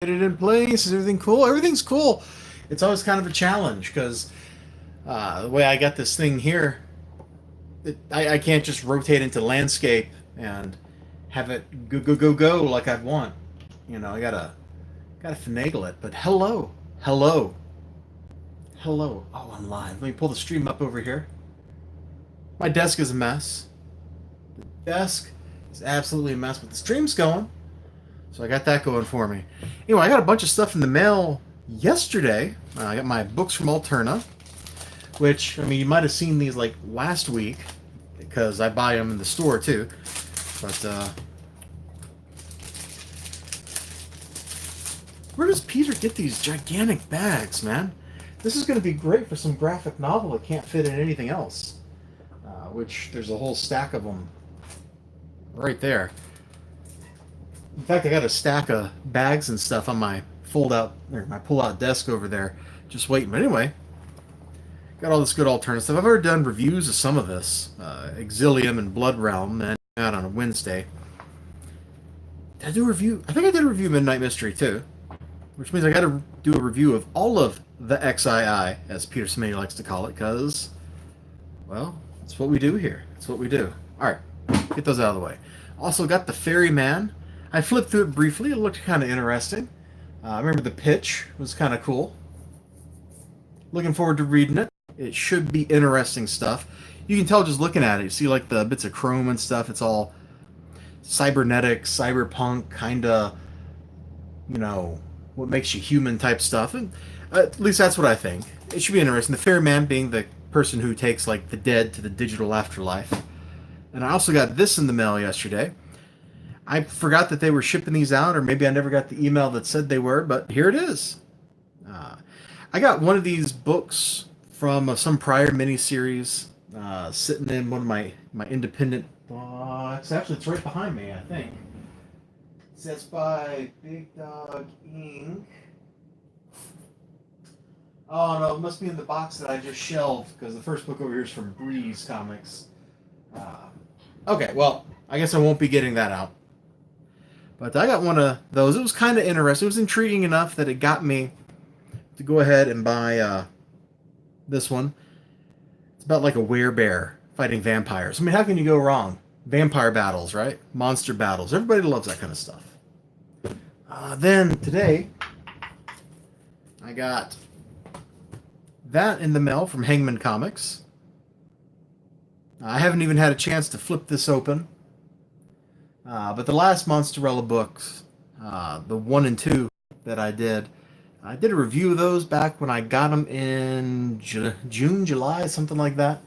Get it in place. Is everything cool? Everything's cool. It's always kind of a challenge because the way I got this thing here, I can't just rotate into landscape and have it go like I want. I gotta finagle it. But hello, hello. Oh, I'm live. Let me pull the stream up over here. My desk is a mess. The desk is absolutely a mess, but the stream's going. So I got that going for me. Anyway, I got a bunch of stuff in the mail yesterday. I got my books from Alterna, which, I mean, you might have seen these like last week because I buy them in the store too. But where does Peter get these gigantic bags, man? This is going to be great for some graphic novel that can't fit in anything else. Which there's a whole stack of them right there. In fact, I got a stack of bags and stuff on my my pull-out desk over there, just waiting. But anyway, got all this good alternative stuff. I've already done reviews of some of this, Exilium and Blood Realm, and out on a Wednesday. Did I do a review? I think I did a review of Midnight Mystery too, which means I got to do a review of all of the XII, as Peter Smitty likes to call it, because, well, that's what we do here. That's what we do. All right, get those out of the way. Also got the Ferryman. I flipped through it briefly. It looked kind of interesting. I remember the pitch was kind of cool. Looking forward to reading it. It should be interesting stuff. You can tell just looking at it. You see like the bits of chrome and stuff. It's all cybernetic, cyberpunk, kind of, what makes you human type stuff. And at least that's what I think. It should be interesting. The Ferryman being the person who takes like the dead to the digital afterlife. And I also got this in the mail yesterday. I forgot that they were shipping these out, or maybe I never got the email that said they were, but here it is. I got one of these books from some prior miniseries sitting in one of my independent books. Actually, it's right behind me, I think. It says by Big Dog Inc. Oh, no, it must be in the box that I just shelved, because the first book over here is from Breeze Comics. Okay, well, I guess I won't be getting that out. But I got one of those. It was kind of interesting. It was intriguing enough that it got me to go ahead and buy this one. It's about like a werebear fighting vampires. I mean, how can you go wrong? Vampire battles, right? Monster battles. Everybody loves that kind of stuff. Then today, I got that in the mail from Hangman Comics. I haven't even had a chance to flip this open. But the last Monsterella books, the 1 and 2 that I did a review of those back when I got them in June, July, something like that.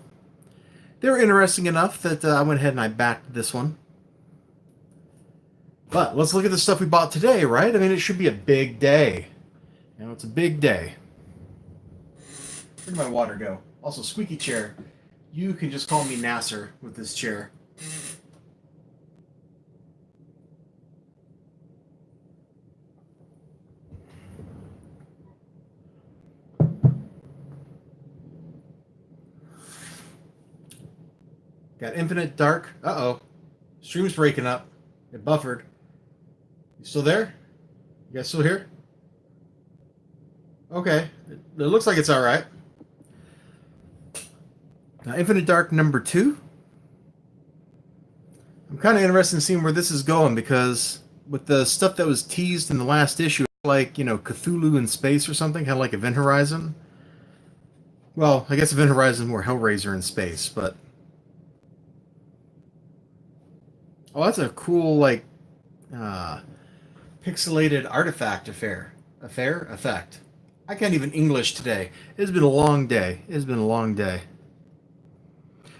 They were interesting enough that I went ahead and I backed this one. But let's look at the stuff we bought today, right? I mean, it should be a big day. It's a big day. Where did my water go? Also, squeaky chair. You can just call me Nasser with this chair. Got Infinite Dark. Uh-oh. Stream's breaking up. It buffered. You still there? You guys still here? Okay. It looks like it's alright. Now, Infinite Dark number 2. I'm kind of interested in seeing where this is going, because with the stuff that was teased in the last issue, like, Cthulhu in space or something, kind of like Event Horizon. Well, I guess Event Horizon is more Hellraiser in space, but... Oh, that's a cool, like, pixelated artifact effect. I can't even English today. It's been a long day. It's been a long day.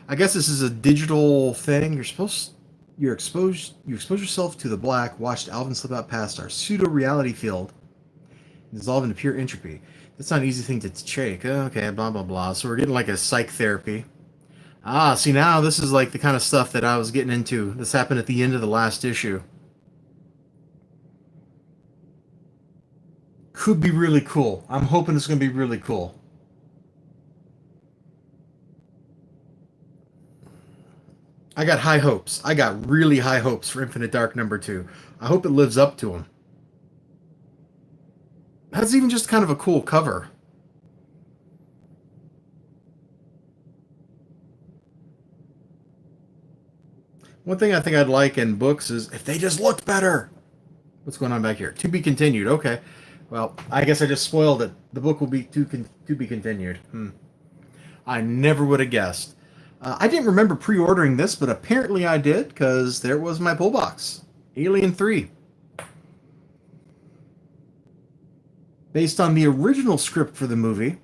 I guess this is a digital thing. You expose yourself to the black, watched Alvin slip out past our pseudo-reality field, and dissolve into pure entropy. That's not an easy thing to take. Okay, blah, blah, blah. So we're getting like a psych therapy. See, now this is like the kind of stuff that I was getting into. This happened at the end of the last issue. Could be really cool. I'm hoping it's going to be really cool. I got high hopes. I got really high hopes for Infinite Dark number 2. I hope it lives up to them. That's even just kind of a cool cover. One thing I think I'd like in books is if they just looked better. What's going on back here? To be continued. Okay. Well, I guess I just spoiled it. The book will be to be continued. I never would have guessed. I didn't remember pre-ordering this, but apparently I did because there was my pull box. Alien 3. Based on the original script for the movie.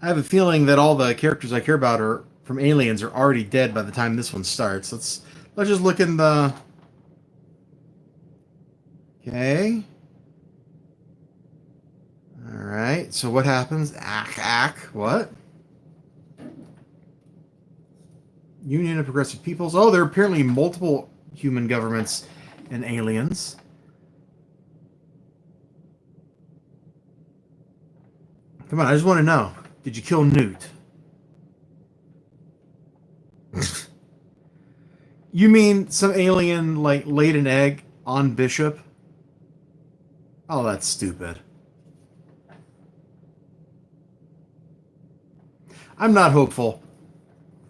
I have a feeling that all the characters I care about are from Aliens are already dead by the time this one starts. Let's just look in the. Okay. All right. So what happens? What? Union of Progressive Peoples. Oh, there are apparently multiple human governments and aliens. Come on, I just want to know. Did you kill Newt? You mean some alien like laid an egg on Bishop? Oh, that's stupid. I'm not hopeful.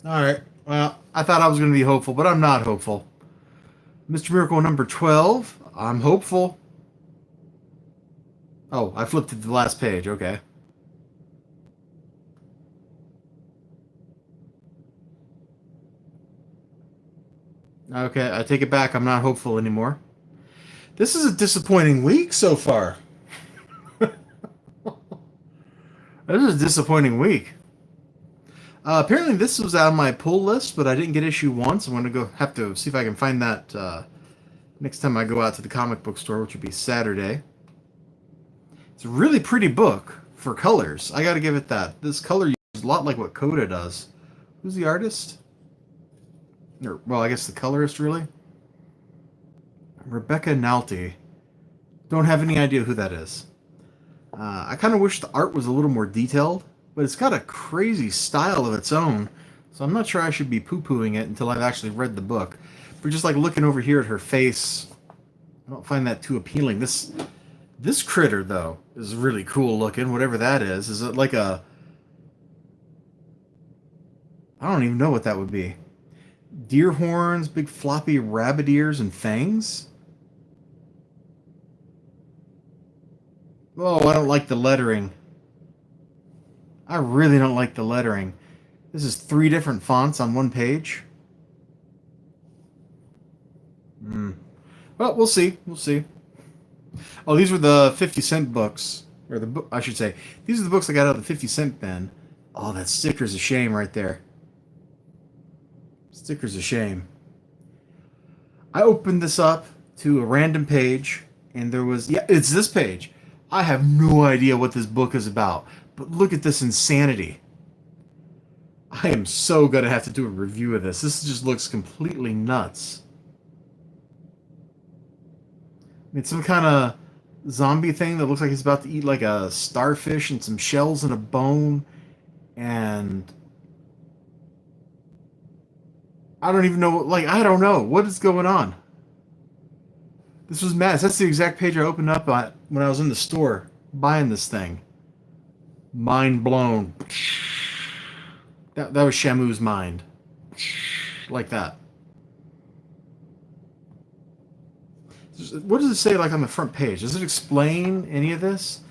All right. Well, I thought I was going to be hopeful, but I'm not hopeful. Mr. Miracle number 12. I'm hopeful. Oh, I flipped to the last page. Okay. Okay, I take it back. I'm not hopeful anymore. This is a disappointing week so far. This is a disappointing week. Apparently, this was on my pull list, but I didn't get issue 1, so I'm going to go have to see if I can find that next time I go out to the comic book store, which would be Saturday. It's a really pretty book for colors. I got to give it that. This color is a lot like what Coda does. Who's the artist? Or, well, I guess the colorist, really? Rebecca Nalty. Don't have any idea who that is. I kind of wish the art was a little more detailed, but it's got a crazy style of its own, so I'm not sure I should be poo-pooing it until I've actually read the book. But just like looking over here at her face, I don't find that too appealing. This critter, though, is really cool looking, whatever that is. Is it like a... I don't even know what that would be. Deer horns, big floppy rabbit ears, and fangs? Oh, I don't like the lettering. I really don't like the lettering. This is 3 different fonts on one page. Well, we'll see. We'll see. Oh, these were the 50-cent books. Or the book, I should say. These are the books I got out of the 50-cent bin. Oh, that sticker's a shame right there. Sticker's a shame. I opened this up to a random page, and there was... Yeah, it's this page. I have no idea what this book is about, but look at this insanity. I am so going to have to do a review of this. This just looks completely nuts. It's some kind of zombie thing that looks like he's about to eat like a starfish and some shells and a bone. And I don't even know, like, I don't know. What is going on? This was mad. That's the exact page I opened up on when I was in the store buying this thing. Mind blown. That was Shamu's mind. Like that. What does it say like on the front page? Does it explain any of this?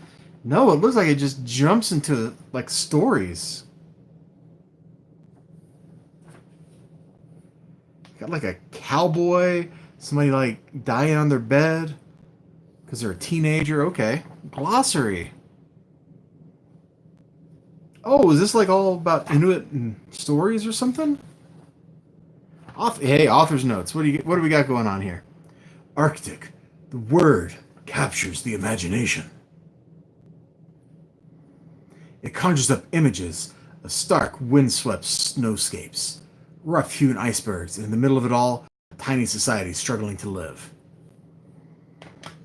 No, it looks like it just jumps into like stories. Got like a cowboy, somebody like dying on their bed because they're a teenager. Okay. Glossary. Oh, is this like all about Inuit and stories or something? Hey, author's notes. What do we got going on here? Arctic. The word captures the imagination. It conjures up images of stark, windswept snowscapes, rough-hewn icebergs, and in the middle of it all, a tiny society struggling to live.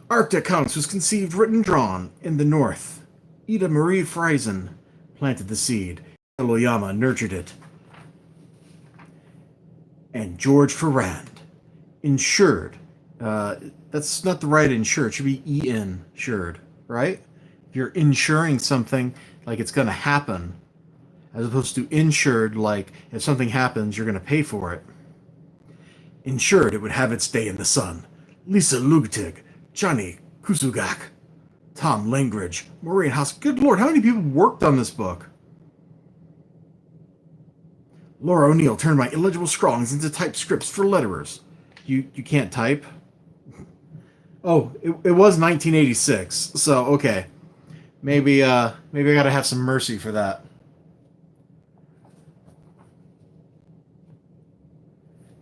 Arctic Comics was conceived, written, drawn in the north. Ida Marie Friesen planted the seed. Eloyama nurtured it. And George Ferrand insured. That's not the right insured. It should be E-N, insured. right? If you're insuring something like it's going to happen, as opposed to insured like if something happens, you're going to pay for it. Insured, it would have its day in the sun. Lisa Lugetig, Johnny Kusugak, Tom Langridge, Maureen House. Good lord, how many people worked on this book? Laura O'Neill turned my illegible scrawlings into typed scripts for letterers. You can't type? Oh, it was 1986, so okay. Maybe I gotta have some mercy for that.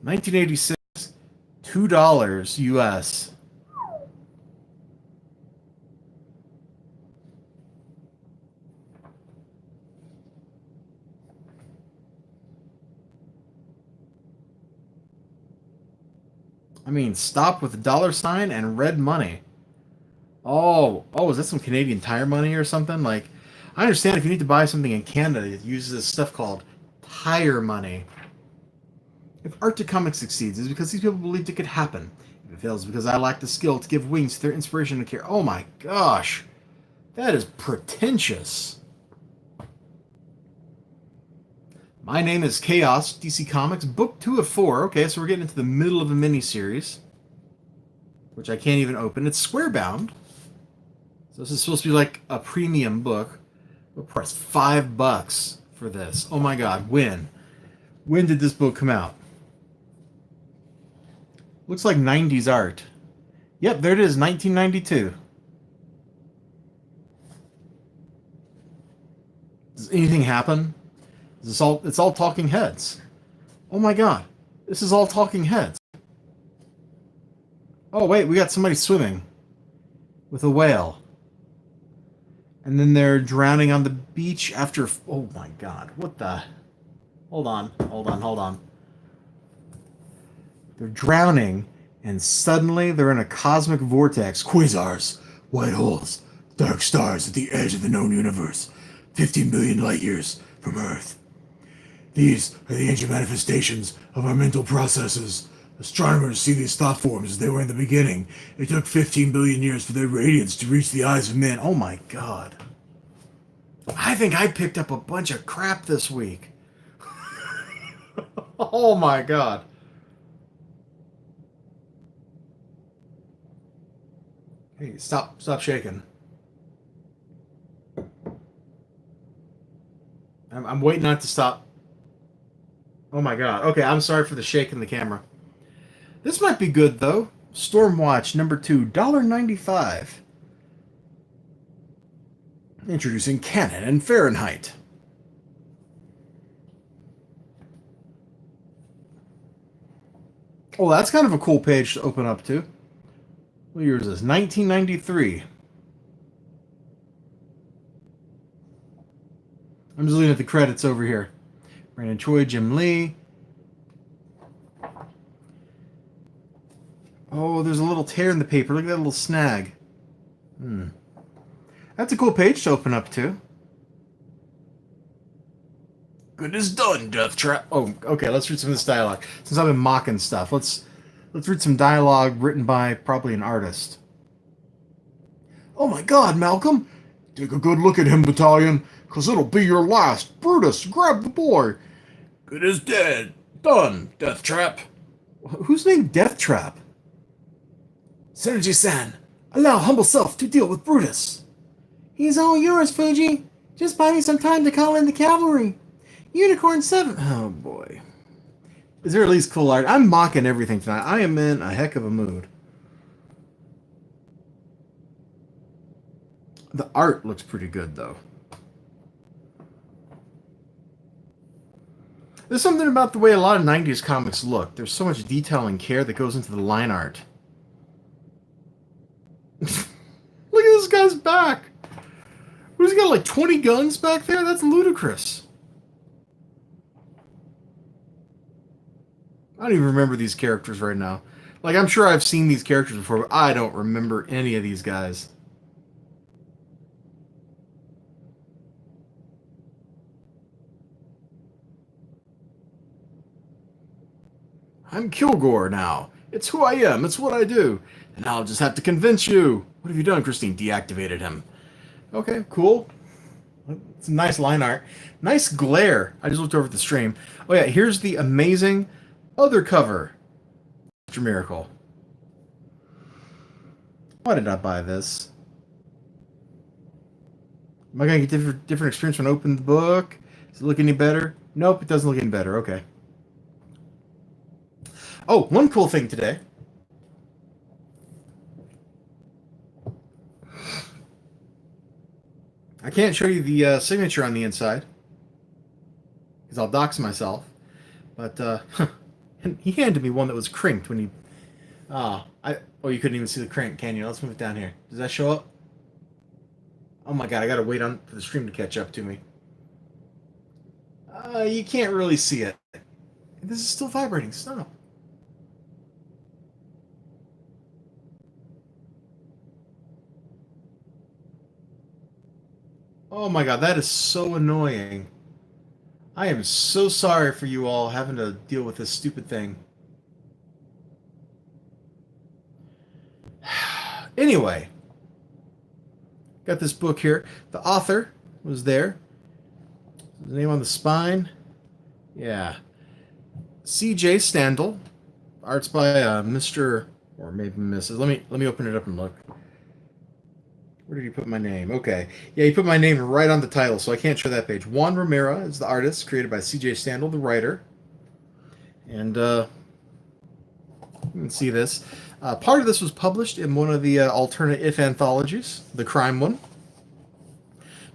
1986, $2 US. I mean, stop with the dollar sign and red money. Oh, is that some Canadian Tire money or something? Like, I understand if you need to buy something in Canada, it uses this stuff called tire money. If Arctic Comics succeeds, it's because these people believed it could happen. If it fails, it's because I lack the skill to give wings to their inspiration and care. Oh my gosh, that is pretentious. My name is Chaos, DC Comics, book 2 of 4. Okay, so we're getting into the middle of a miniseries, which I can't even open. It's square bound. So this is supposed to be like a premium book. We'll price $5 for this. Oh my god, when? When did this book come out? Looks like 90s art. Yep, there it is, 1992. Does anything happen? It's all talking heads. Oh my god, this is all talking heads. Oh wait, we got somebody swimming with a whale. And then they're drowning on the beach after... Oh my god, what the... Hold on. They're drowning, and suddenly they're in a cosmic vortex. Quasars, white holes, dark stars at the edge of the known universe, 15 billion light years from Earth. These are the ancient manifestations of our mental processes. Astronomers see these thought forms as they were in the beginning. It took 15 billion years for their radiance to reach the eyes of men. Oh my god. I think I picked up a bunch of crap this week. Oh my god. Hey, stop shaking. I'm waiting not to stop. Oh my god. Okay, I'm sorry for the shake in the camera. This might be good though. Stormwatch number 2, $1.95. Introducing Canon and Fahrenheit. Oh, that's kind of a cool page to open up to. What year is this? 1993. I'm just looking at the credits over here. Brandon Choi, Jim Lee. Oh, there's a little tear in the paper. Look at that little snag. That's a cool page to open up to. Good as done, Death Trap. Oh, okay, let's read some of this dialogue. Since I've been mocking stuff, let's read some dialogue written by probably an artist. Oh my god, Malcolm! Take a good look at him, Battalion, cause it'll be your last. Brutus, grab the boy. Good as dead. Done, Death Trap. Who's named Death Trap? Synergy-san, allow humble self to deal with Brutus. He's all yours, Fuji. Just buy me some time to call in the cavalry. Unicorn 7. Oh boy. Is there at least cool art? I'm mocking everything tonight. I am in a heck of a mood. The art looks pretty good though. There's something about the way a lot of 90s comics look. There's so much detail and care that goes into the line art. Look at this guy's back. Who's got like 20 guns back there? That's ludicrous. I don't even remember these characters right now. Like, I'm sure I've seen these characters before, but I don't remember any of these guys. I'm Kilgore now. It's who I am. It's what I do. And I'll just have to convince you. What have you done, Christine? Deactivated him. Okay, cool. It's a nice line art. Nice glare. I just looked over at the stream. Oh yeah, here's the amazing other cover. Mr. Miracle. Why did I buy this? Am I going to get different experience when I open the book? Does it look any better? Nope, it doesn't look any better. Okay. Oh, one cool thing today. I can't show you the signature on the inside because I'll dox myself. But he handed me one that was crinked when he. Oh, you couldn't even see the crank, can you? Let's move it down here. Does that show up? Oh my god, I gotta wait for the stream to catch up to me. You can't really see it. This is still vibrating. Stop. Oh my god, that is so annoying. I am so sorry for you all having to deal with this stupid thing. Anyway, got this book here. The author was there. The name on the spine. Yeah. C.J. Standel. Art's by Mr. or maybe Mrs. Let me open it up and look. Where did he put my name? Okay. Yeah, he put my name right on the title, so I can't show that page. Juan Romero is the artist, created by C.J. Standel, the writer. And you can see this. Part of this was published in one of the alternate If anthologies, the crime one.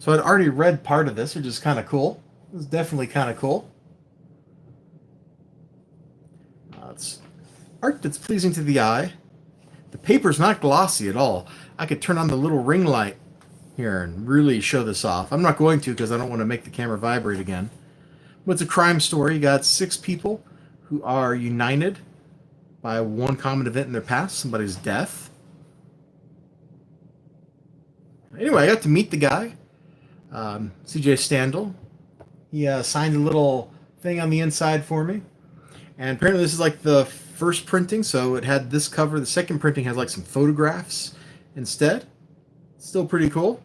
So I'd already read part of this, which is kind of cool. It was definitely kind of cool. It's art that's pleasing to the eye. The paper's not glossy at all. I could turn on the little ring light here and really show this off. I'm not going to because I don't want to make the camera vibrate again. But it's a crime story. You got 6 people who are united by one common event in their past, somebody's death. Anyway, I got to meet the guy, C.J. Standel. He signed a little thing on the inside for me. And apparently this is like the first printing, so it had this cover. The second printing has like some photographs instead. Still pretty cool.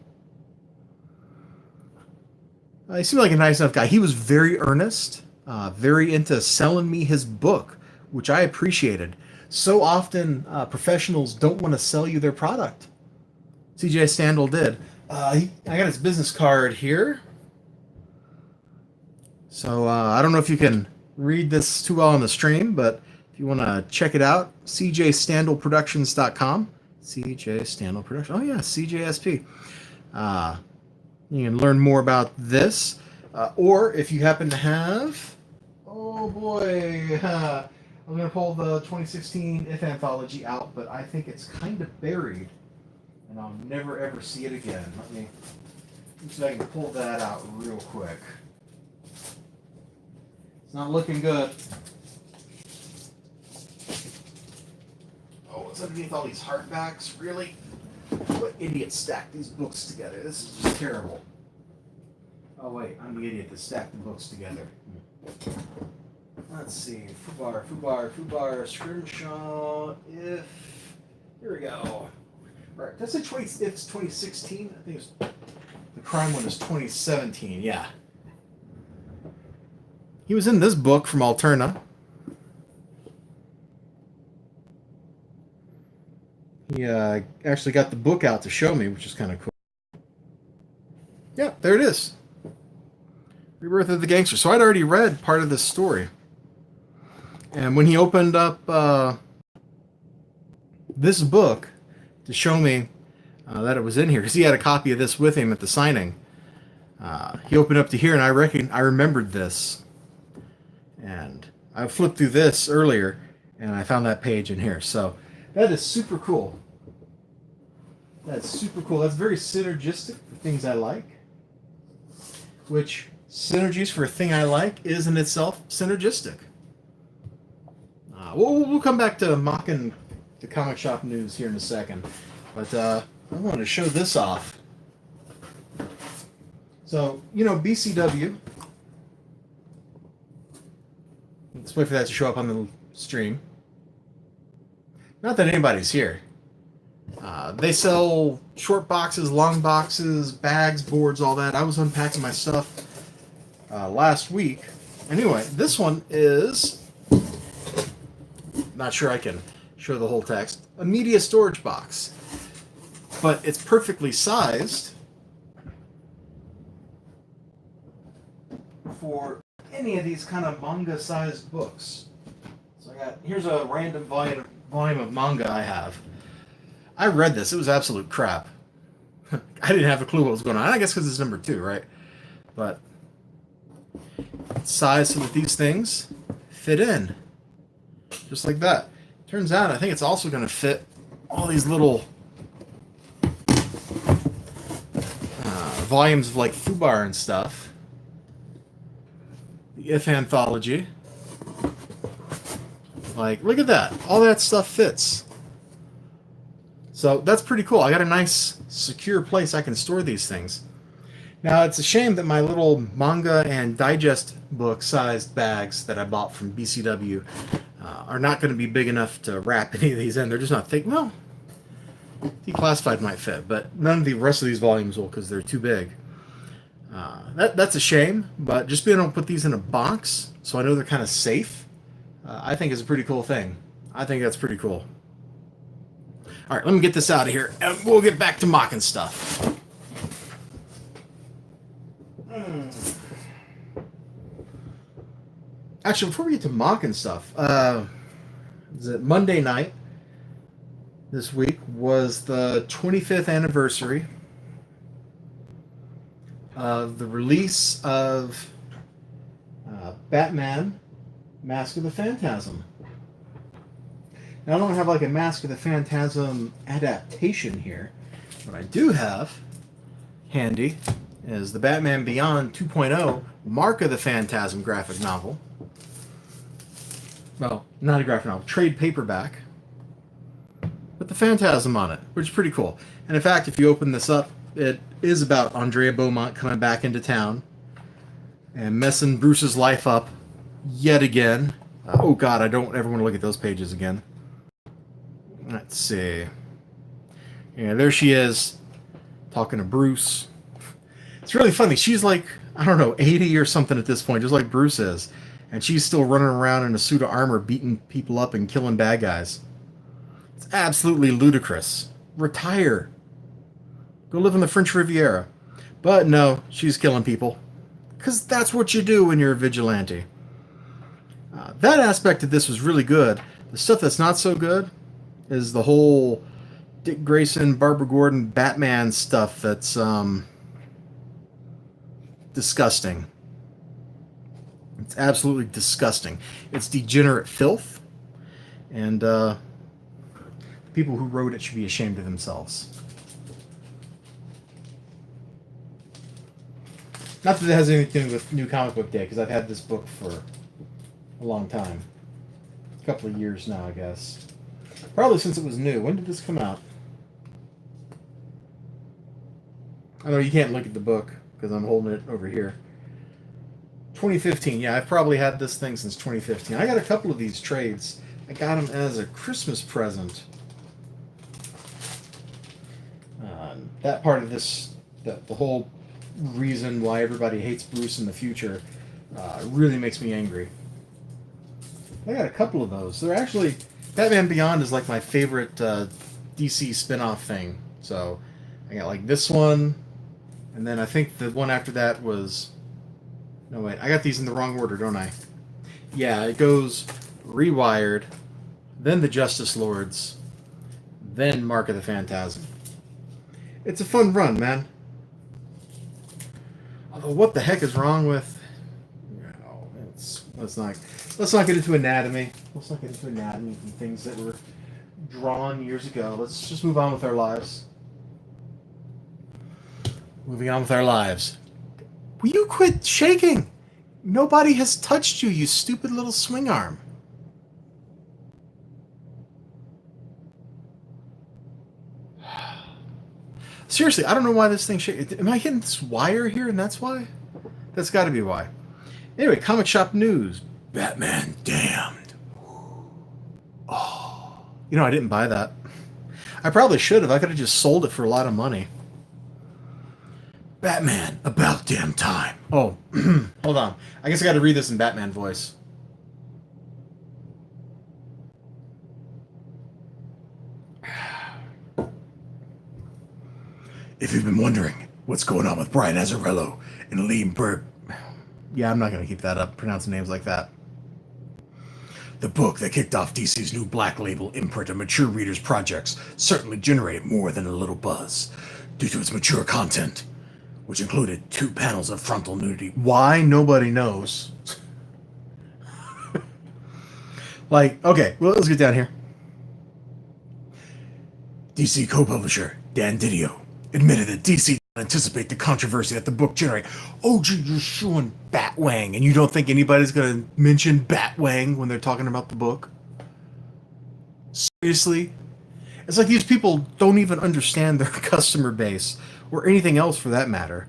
He seemed like a nice enough guy. He was very earnest, very into selling me his book, which I appreciated. So often professionals don't want to sell you their product. C.J. Standel did. I got his business card here. So I don't know if you can read this too well on the stream, but if you want to check it out, cjstandelproductions.com. CJ Standel Productions. Oh, yeah, CJSP. You can learn more about this. Or if you happen to have... Oh, boy. I'm going to pull the 2016 If Anthology out, but I think it's kind of buried, and I'll never, ever see it again. Let me see if I can pull that out real quick. It's not looking good. Oh, what's underneath all these hardbacks? Really? What idiot stacked these books together? This is just terrible. Oh, wait. I'm the idiot that stacked the books together. Let's see. Fubar, scrimshaw, if... Here we go. Right. That's it's 2016. I think the crime one is 2017. Yeah. He was in this book from Alterna. He actually got the book out to show me, which is kind of cool. Yeah, there it is. Rebirth of the Gangster. So I'd already read part of this story. And when he opened up this book to show me that it was in here, because he had a copy of this with him at the signing, he opened up to here, and I remembered this. And I flipped through this earlier, and I found that page in here. So that is super cool. That's super cool. That's very synergistic for things I like. Which, synergies for a thing I like is in itself synergistic. We'll come back to mocking the comic shop news here in a second. But I want to show this off. So, BCW. Let's wait for that to show up on the stream. Not that anybody's here. They sell short boxes, long boxes, bags, boards, all that. I was unpacking my stuff last week. Anyway, this one is, not sure I can show the whole text, a media storage box. But it's perfectly sized for any of these kind of manga-sized books. So here's a random volume of manga I have. I read this. It was absolute crap. I didn't have a clue what was going on. I guess because it's number 2, right? But size so that these things fit in. Just like that. Turns out I think it's also going to fit all these little volumes of like Fubar and stuff. The If Anthology. Like, look at that. All that stuff fits. So that's pretty cool. I got a nice, secure place I can store these things. Now, it's a shame that my little manga and digest book sized bags that I bought from BCW are not going to be big enough to wrap any of these in. They're just not thick. Well, declassified might fit, but none of the rest of these volumes will because they're too big. That's a shame, but just being able to put these in a box so I know they're kind of safe, I think is a pretty cool thing. I think that's pretty cool. All right, let me get this out of here, and we'll get back to mocking stuff. Actually, before we get to mocking stuff, Monday night this week was the 25th anniversary of the release of Batman Mask of the Phantasm. Now, I don't have like a Mask of the Phantasm adaptation here. What I do have handy is the Batman Beyond 2.0 Mark of the Phantasm graphic novel. Well, not a graphic novel, trade paperback with the Phantasm on it, which is pretty cool. And in fact, if you open this up, it is about Andrea Beaumont coming back into town and messing Bruce's life up yet again. Oh God, I don't ever want to look at those pages again. Let's see. Yeah, there she is, talking to Bruce. It's really funny. She's like, I don't know, 80 or something at this point, just like Bruce is. And she's still running around in a suit of armor, beating people up and killing bad guys. It's absolutely ludicrous. Retire. Go live in the French Riviera. But no, she's killing people. Because that's what you do when you're a vigilante. That aspect of this was really good. The stuff that's not so good is the whole Dick Grayson, Barbara Gordon, Batman stuff that's disgusting. It's absolutely disgusting. It's degenerate filth, and the people who wrote it should be ashamed of themselves. Not that it has anything to do with New Comic Book Day, because I've had this book for a long time. A couple of years now, I guess. Probably since it was new. When did this come out? I know you can't look at the book, because I'm holding it over here. 2015. Yeah, I've probably had this thing since 2015. I got a couple of these trades. I got them as a Christmas present. That part of this, the whole reason why everybody hates Bruce in the future, really makes me angry. I got a couple of those. They're actually, Batman Beyond is like my favorite DC spin-off thing. So I got like this one, and then I think the one after that was, no wait, I got these in the wrong order, don't I? Yeah, it goes Rewired, then the Justice Lords, then Mark of the Phantasm. It's a fun run, man. Although, what the heck is wrong with? No, let's not get into anatomy. Let's not get into anatomy and things that were drawn years ago. Let's just move on with our lives. Moving on with our lives. Will you quit shaking? Nobody has touched you, you stupid little swing arm. Seriously, I don't know why this thing shakes. Am I hitting this wire here and that's why? That's got to be why. Anyway, comic shop news. Batman Damned. Oh. You know, I didn't buy that. I probably should have. I could have just sold it for a lot of money. Batman, about damn time. Oh, hold on. I guess I got to read this in Batman voice. If you've been wondering what's going on with Brian Azzarello and Liam Burke. Yeah, I'm not going to keep that up, pronouncing names like that. The book that kicked off DC's new Black Label imprint of mature readers' projects certainly generated more than a little buzz due to its mature content, which included 2 panels of frontal nudity. Why? Nobody knows. Like, okay, well, let's get down here. DC co-publisher Dan Didio admitted that DC didn't anticipate the controversy that the book generated. Oh, gee, you're showing Batwang, and you don't think anybody's going to mention Batwang when they're talking about the book? Seriously? It's like these people don't even understand their customer base, or anything else for that matter.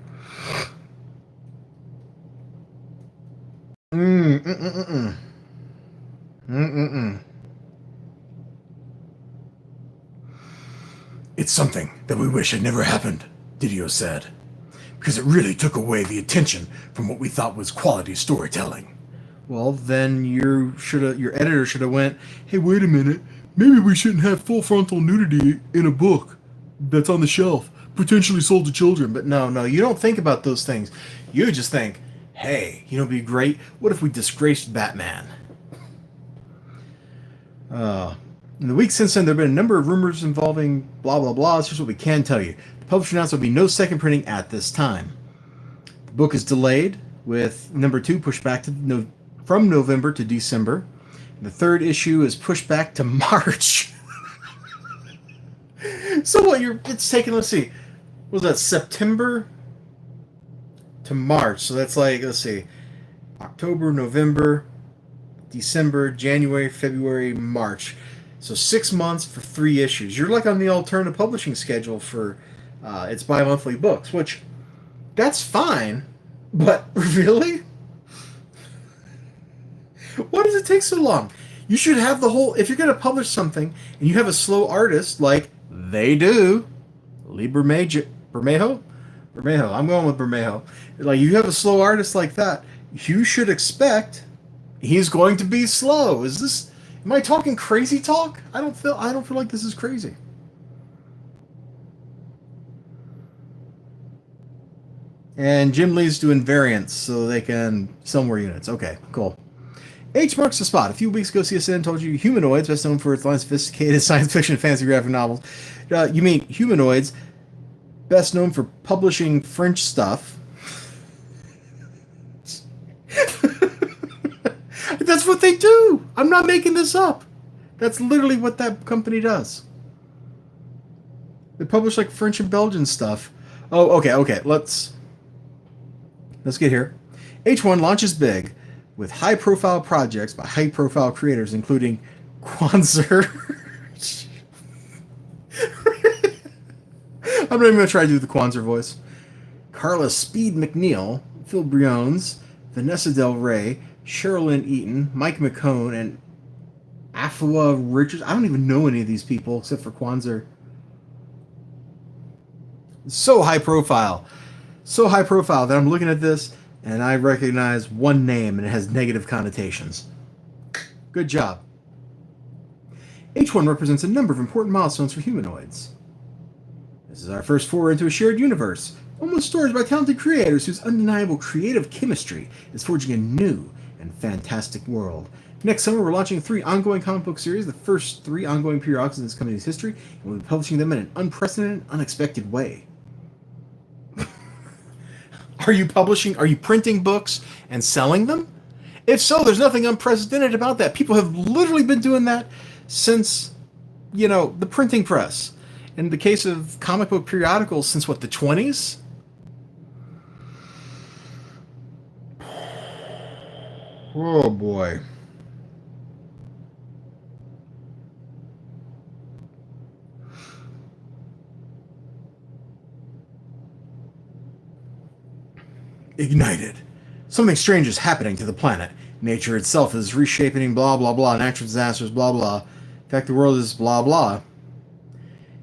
It's something that we wish had never happened, Didio said, because it really took away the attention from what we thought was quality storytelling. Well, then your editor should have went, hey, wait a minute, maybe we shouldn't have full frontal nudity in a book that's on the shelf, potentially sold to children. But no, you don't think about those things. You just think, hey, it'd be great. What if we disgraced Batman? In the weeks since then, there have been a number of rumors involving blah, blah, blah. It's just what we can tell you. The publisher announced there will be no second printing at this time. The book is delayed, with number 2 pushed back to from November to December. And the 3rd issue is pushed back to March. So what, it's taking, let's see, what was that, September to March. So that's like, let's see, October, November, December, January, February, March. So 6 months for 3 issues. You're like on the alternative publishing schedule for its bi-monthly books, which, that's fine, but really? Why does it take so long? You should have the whole, if you're going to publish something and you have a slow artist like they do, Lee Bermejo, I'm going with Bermejo. Like, you have a slow artist like that, you should expect he's going to be slow. Am I talking crazy talk? I don't feel like this is crazy. And Jim Lee's doing variants so they can sell more units. Okay, cool. H marks the spot. A few weeks ago, CSN told you Humanoids, best known for its line of sophisticated science fiction and fantasy graphic novels. You mean Humanoids, best known for publishing French stuff. That's what they do. I'm not making this up. That's literally what that company does. They publish like French and Belgian stuff. Oh, okay. Let's get here. H1 launches big with high-profile projects by high-profile creators, including Kwanzaa. I'm not even going to try to do the Kwanzaa voice. Carla Speed McNeil, Phil Briones, Vanessa Del Rey, Sherilyn Eaton, Mike McCone, and Afua Richards. I don't even know any of these people except for Kwanzaa. So high profile that I'm looking at this and I recognize one name and it has negative connotations. Good job. H1 represents a number of important milestones for Humanoids. This is our first foray into a shared universe, almost stories by talented creators whose undeniable creative chemistry is forging a new and fantastic world. Next summer, we're launching 3 ongoing comic book series, the first 3 ongoing periodicals in this company's history, and we'll be publishing them in an unprecedented, unexpected way. Are you printing books and selling them? If so, there's nothing unprecedented about that. People have literally been doing that since, the printing press. In the case of comic book periodicals, since what, the 20s? Oh boy. Ignited. Something strange is happening to the planet. Nature itself is reshaping, blah, blah, blah. Natural disasters, blah, blah. In fact, the world is blah, blah.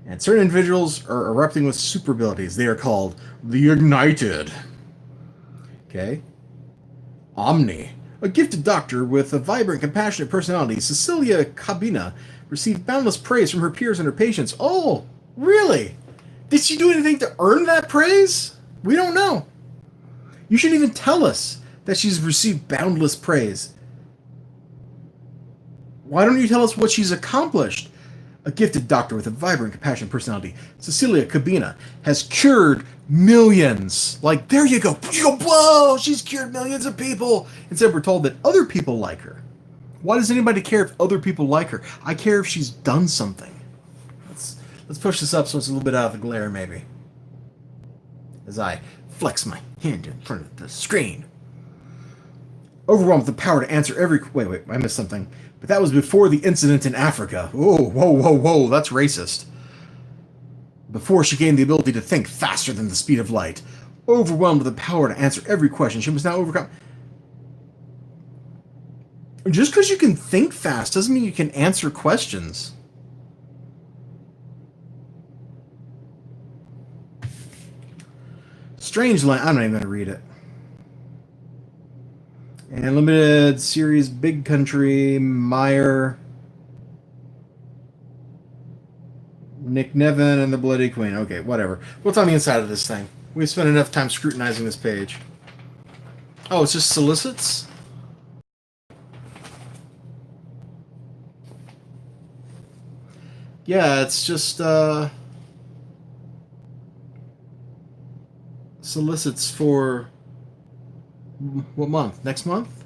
And certain individuals are erupting with super abilities. They are called the Ignited. Okay. Omni. A gifted doctor with a vibrant, compassionate personality, Cecilia Cabina received boundless praise from her peers and her patients. Oh, really? Did she do anything to earn that praise? We don't know. You shouldn't even tell us that she's received boundless praise. Why don't you tell us what she's accomplished? A gifted doctor with a vibrant, compassionate personality, Cecilia Cabina, has cured millions. Like, there you go. You go, whoa, she's cured millions of people. Instead, we're told that other people like her. Why does anybody care if other people like her? I care if she's done something. Let's push this up so it's a little bit out of the glare, maybe. As I flex my hand in front of the screen. Overwhelmed with the power to answer every... Wait, I missed something. But that was before the incident in Africa. Whoa, that's racist. Before she gained the ability to think faster than the speed of light. Overwhelmed with the power to answer every question, she must now overcome... Just because you can think fast doesn't mean you can answer questions. Strange Land... I'm not even going to read it. And limited series, Big Country, Meyer, Nick Nevin, and the Bloody Queen. Okay, whatever. What's on the inside of this thing? We've spent enough time scrutinizing this page. Oh, it's just solicits? Yeah, it's just solicits for... What month? Next month?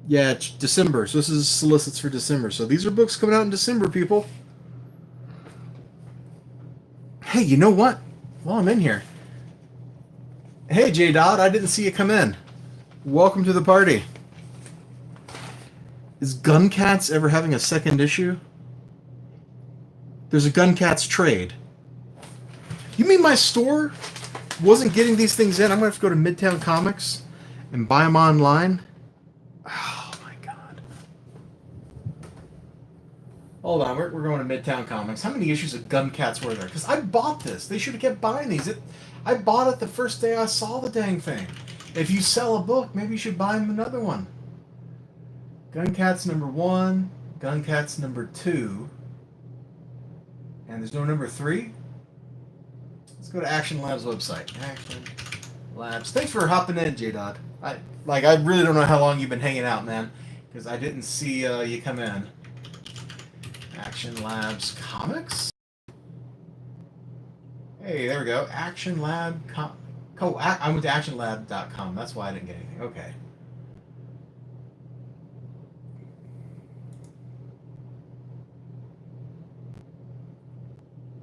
Yeah, it's December. So this is solicits for December. So these are books coming out in December, people. Hey, you know what? While I'm in here. Hey, J. Dodd, I didn't see you come in. Welcome to the party. Is Gun Cats ever having a second issue? There's a Gun Cats trade. You mean my store wasn't getting these things in? I'm going to have to go to Midtown Comics and buy them online? Oh, my God. Hold on. We're going to Midtown Comics. How many issues of Gun Cats were there? Because I bought this. They should have kept buying these. I bought it the first day I saw the dang thing. If you sell a book, maybe you should buy them another one. Gun Cats number 1. Gun Cats number 2. And there's no number 3? Let's go to Action Labs website. Action Labs. Thanks for hopping in, J-Dot. I really don't know how long you've been hanging out, man, because I didn't see you come in. Action Labs Comics? Hey, there we go. Action Lab... I went to actionlab.com. That's why I didn't get anything. Okay.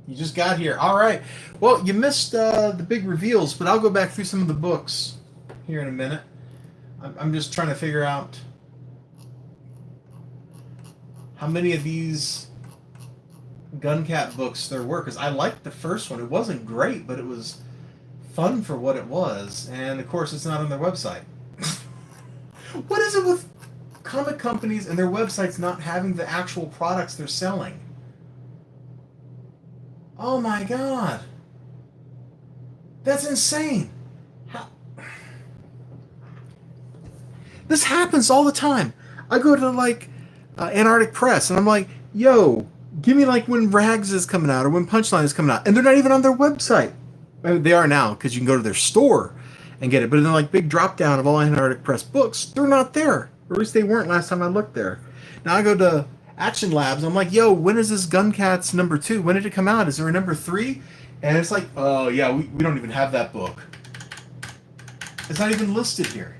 You just got here. All right. Well, you missed the big reveals, but I'll go back through some of the books here in a minute. I'm just trying to figure out how many of these Gun Cat books there were, because I liked the first one. It wasn't great, but it was fun for what it was. And, of course, it's not on their website. What is it with comic companies and their websites not having the actual products they're selling? Oh my God. That's insane. This happens all the time. I go to Antarctic Press and I'm like, yo, give me when Rags is coming out or when Punchline is coming out. And they're not even on their website. I mean, they are now because you can go to their store and get it. But in the big drop down of all Antarctic Press books, they're not there. Or at least they weren't last time I looked there. Now I go to Action Labs. I'm like, yo, when is this Gun Cats number 2? When did it come out? Is there a number 3? And it's like, oh, yeah, we don't even have that book. It's not even listed here.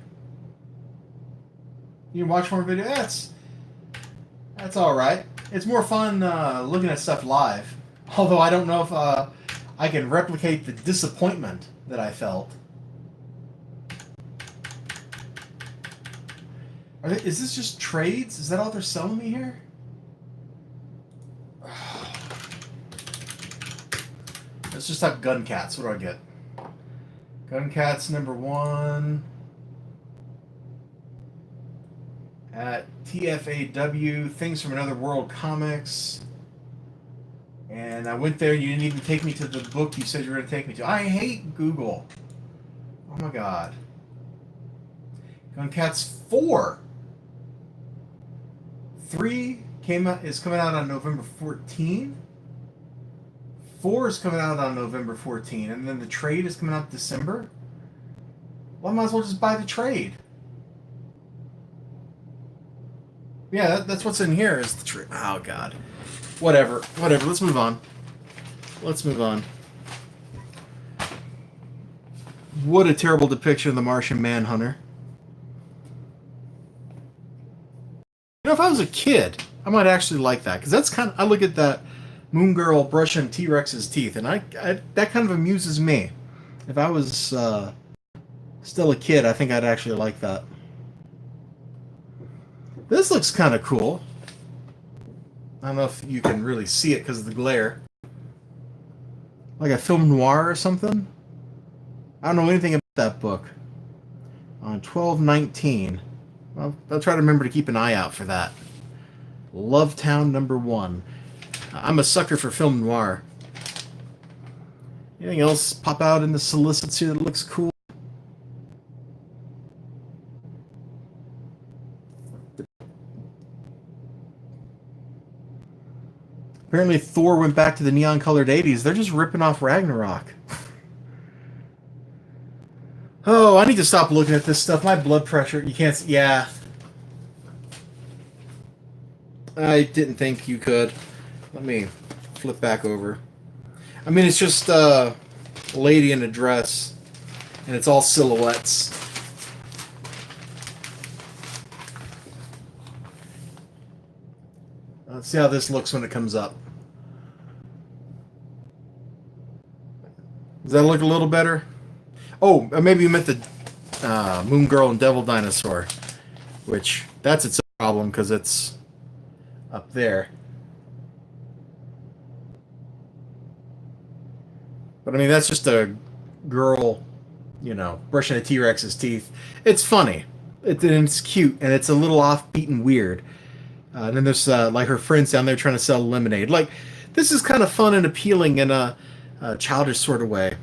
You can watch more video. That's all right. It's more fun looking at stuff live. Although I don't know if I can replicate the disappointment that I felt. Is this just trades? Is that all they're selling me here? Let's just type Gun Cats. What do I get? Gun Cats number 1 at TFAW, Things from Another World Comics. And I went there, you didn't even take me to the book you said you were going to take me to. I hate Google. Oh my god. Gun Cats 4. 3 is coming out on November 14. 4 is coming out on November 14. And then the trade is coming out December. Well, I might as well just buy the trade. Yeah, that's what's in here is the trade. Oh god. Whatever. Let's move on. What a terrible depiction of the Martian Manhunter. You know, if I was a kid, I might actually like that. Because that's kind of... I look at that Moon Girl brushing T-Rex's teeth, and I that kind of amuses me. If I was still a kid, I think I'd actually like that. This looks kind of cool. I don't know if you can really see it because of the glare. Like a film noir or something? I don't know anything about that book. On 12/19. I'll try to remember to keep an eye out for that. Lovetown #1. I'm a sucker for film noir. Anything else pop out in the solicits here that looks cool? Apparently Thor went back to the neon-colored 80s. They're just ripping off Ragnarok. Oh, I need to stop looking at this stuff. My blood pressure, you can't see. Yeah. I didn't think you could. Let me flip back over. I mean, it's just a lady in a dress, and it's all silhouettes. Let's see how this looks when it comes up. Does that look a little better? Oh, maybe you meant the Moon Girl and Devil Dinosaur, which that's its problem because it's up there. But I mean, that's just a girl, you know, brushing a T-Rex's teeth. It's funny. It's cute, and it's a little offbeat and weird. And then there's like her friends down there trying to sell lemonade. Like, this is kind of fun and appealing in a childish sort of way.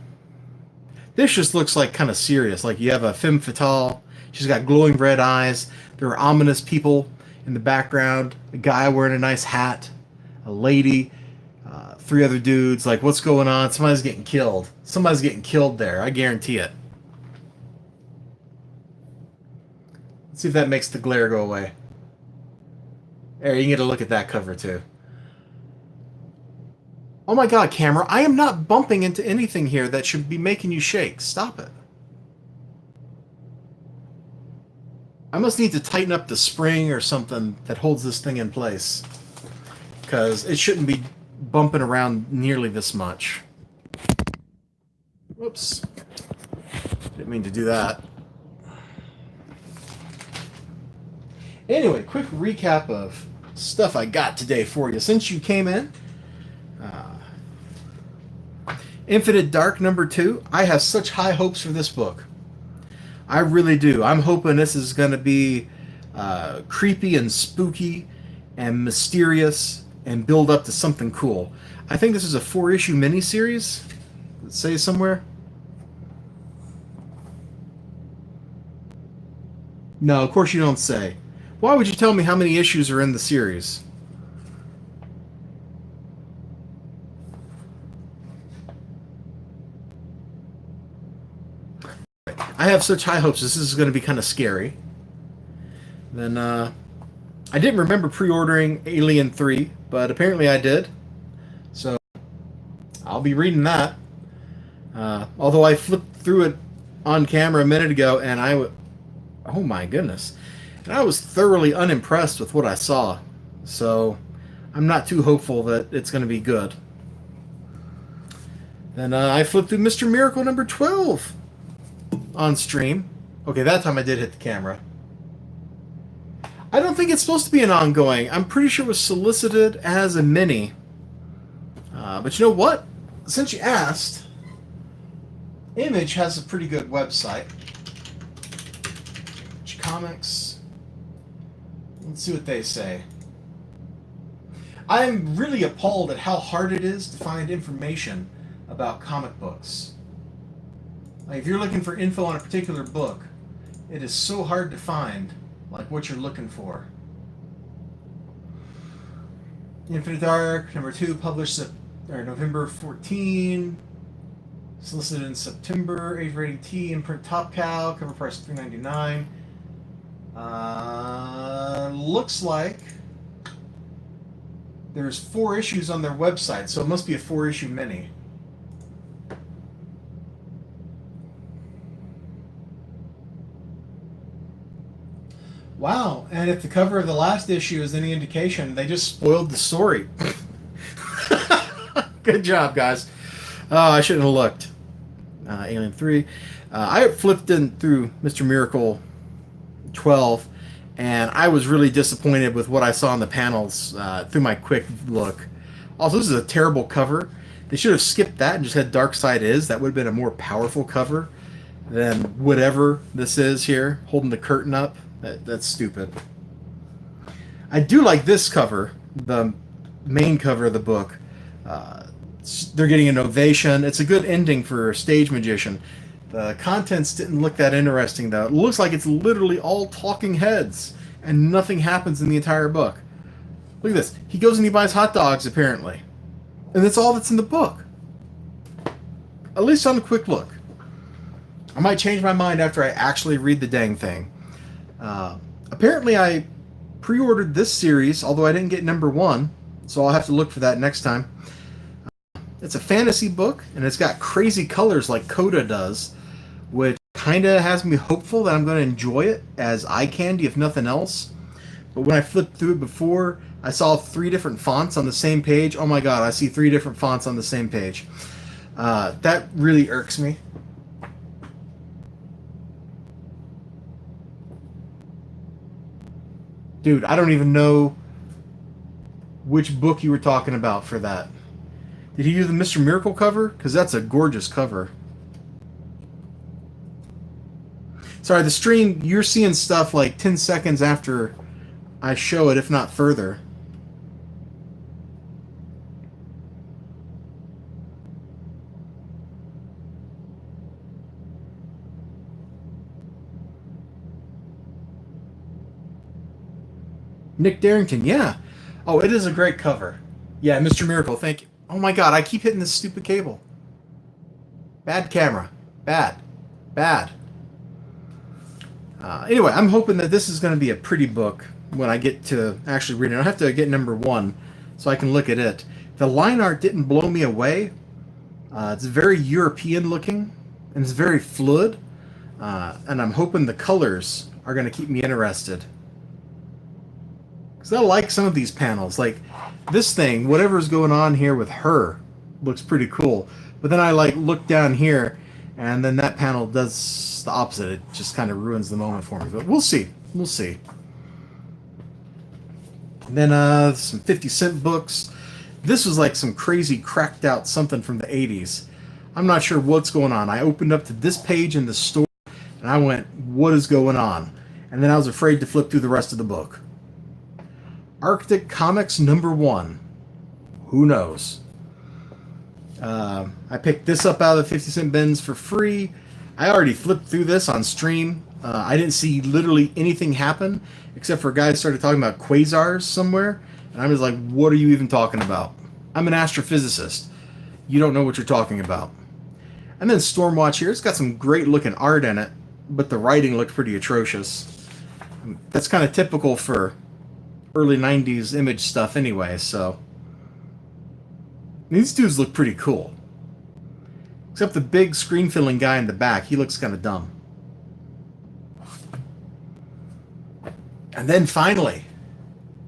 This just looks like kind of serious. Like you have a femme fatale. She's got glowing red eyes. There are ominous people in the background. A guy wearing a nice hat. A lady. 3 other dudes. Like, what's going on? Somebody's getting killed. Somebody's getting killed there. I guarantee it. Let's see if that makes the glare go away. There, you can get a look at that cover too. Oh my god, camera, I am not bumping into anything here that should be making you shake. Stop it. I must need to tighten up the spring or something that holds this thing in place. Because it shouldn't be bumping around nearly this much. Whoops. Didn't mean to do that. Anyway, quick recap of stuff I got today for you. Since you came in, Infinite Dark #2. I have such high hopes for this book. I really do. I'm hoping this is going to be creepy and spooky and mysterious and build up to something cool. I think this is a 4-issue miniseries. Let's say somewhere. No, of course you don't say. Why would you tell me how many issues are in the series? I have such high hopes. This is going to be kind of scary. Then, I didn't remember pre-ordering Alien 3, but apparently I did. So, I'll be reading that. Although I flipped through it on camera a minute ago, and oh my goodness. And I was thoroughly unimpressed with what I saw. So, I'm not too hopeful that it's going to be good. Then I flipped through Mr. Miracle #12 on stream. Okay, that time I did hit the camera. I don't think it's supposed to be an ongoing. I'm pretty sure it was solicited as a mini. But you know what? Since you asked, Image has a pretty good website. Comics. Let's see what they say. I'm really appalled at how hard it is to find information about comic books. Like, if you're looking for info on a particular book, it is so hard to find, like, what you're looking for. Infinite Dark, number 2, published November 14, solicited in September, age rating T, imprint top cow, cover price $3.99. Looks like there's 4 issues on their website, so it must be a 4-issue mini. Wow, and if the cover of the last issue is any indication, they just spoiled the story. Good job, guys. Oh, I shouldn't have looked. Alien 3. I flipped in through Mr. Miracle 12, and I was really disappointed with what I saw in the panels through my quick look. Also, this is a terrible cover. They should have skipped that and just had Dark Side Is. That would have been a more powerful cover than whatever this is here, holding the curtain up. That's stupid. I do like this cover, the main cover of the book. They're getting an ovation. It's a good ending for a stage magician. The contents didn't look that interesting, though. It looks like it's literally all talking heads, and nothing happens in the entire book. Look at this. He goes and he buys hot dogs, apparently. And that's all that's in the book. At least on a quick look. I might change my mind after I actually read the dang thing. Apparently I pre-ordered this series, although I didn't get number 1, so I'll have to look for that next time. It's a fantasy book, and it's got crazy colors like Coda does, which kind of has me hopeful that I'm going to enjoy it as eye candy, if nothing else. But when I flipped through it before, I saw 3 different fonts on the same page. Oh my god, I see 3 different fonts on the same page. That really irks me. Dude, I don't even know which book you were talking about for that. Did he do the Mr. Miracle cover? Because that's a gorgeous cover. Sorry, the stream, you're seeing stuff like 10 seconds after I show it, if not further. Nick Darrington, yeah. Oh, it is a great cover. Yeah, Mr. Miracle, thank you. Oh my god, I keep hitting this stupid cable. Bad camera. Bad. Bad. Anyway, I'm hoping that this is going to be a pretty book when I get to actually read it. I'll have to get number 1 so I can look at it. The line art didn't blow me away. It's very European looking, and it's very fluid. And I'm hoping the colors are going to keep me interested. Because I like some of these panels. Like, this thing, whatever's going on here with her, looks pretty cool. But then I, like, look down here, and then that panel does the opposite. It just kind of ruins the moment for me. But we'll see. We'll see. And then some 50-cent books. This was like some crazy cracked out something from the 80s. I'm not sure what's going on. I opened up to this page in the store, and I went, what is going on? And then I was afraid to flip through the rest of the book. Arctic Comics number 1. Who knows? I picked this up out of the 50-cent bins for free. I already flipped through this on stream. I didn't see literally anything happen, except for a guy started talking about quasars somewhere. And I was like, what are you even talking about? I'm an astrophysicist. You don't know what you're talking about. And then Stormwatch here. It's got some great looking art in it, but the writing looked pretty atrocious. That's kind of typical for early 90s image stuff anyway, so these dudes look pretty cool. Except the big screen filling guy in the back, he looks kind of dumb. And then finally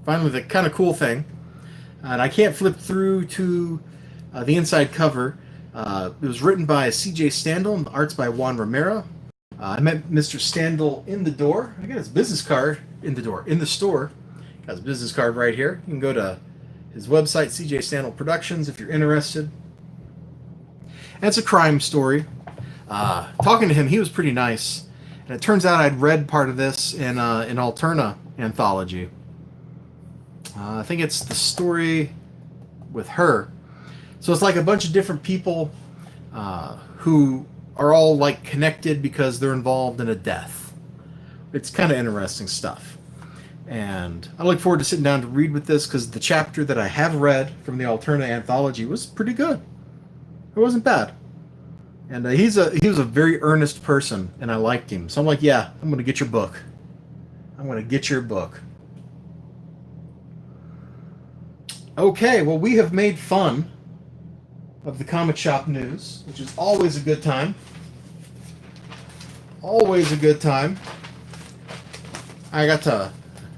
the kind of cool thing, and I can't flip through to the inside cover. It was written by C.J. Standel, and the art's by Juan Romero. I met Mr. Standel in the door. I got his business card in the store. Got his business card right here. You can go to his website, CJ Standel Productions, if you're interested. And it's a crime story. Talking to him, he was pretty nice. And it turns out I'd read part of this in an Alterna anthology. I think it's the story with her. So it's like a bunch of different people who are all like connected because they're involved in a death. It's kind of interesting stuff. And I look forward to sitting down to read with this because the chapter that I have read from the alternate anthology was pretty good. It wasn't bad. And he was a very earnest person, and I liked him. So I'm like, yeah, I'm going to get your book. I'm going to get your book. Okay, well, we have made fun of the comic shop news, which is always a good time. Always a good time. I got to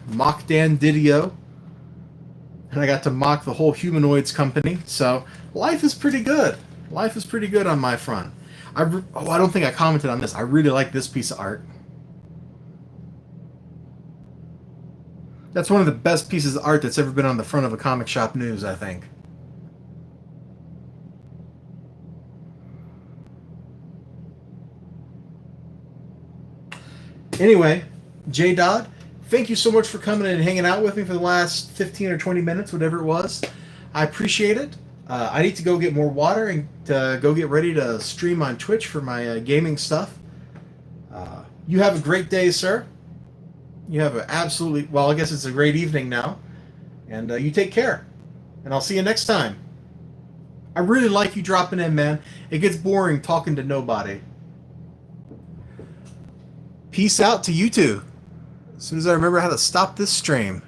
mock Dan Didio, and I got to mock the whole Humanoids company. So life is pretty good. Life is pretty good on my front. I don't think I commented on this. I really like this piece of art. That's one of the best pieces of art that's ever been on the front of a comic shop news, I think. Anyway, J. Dodd, thank you so much for coming and hanging out with me for the last 15 or 20 minutes, whatever it was. I appreciate it. I need to go get more water and go get ready to stream on Twitch for my gaming stuff. You have a great day, sir. You have an absolutely, well, I guess it's a great evening now. And you take care. And I'll see you next time. I really like you dropping in, man. It gets boring talking to nobody. Peace out to you two. As soon as I remember how to stop this stream.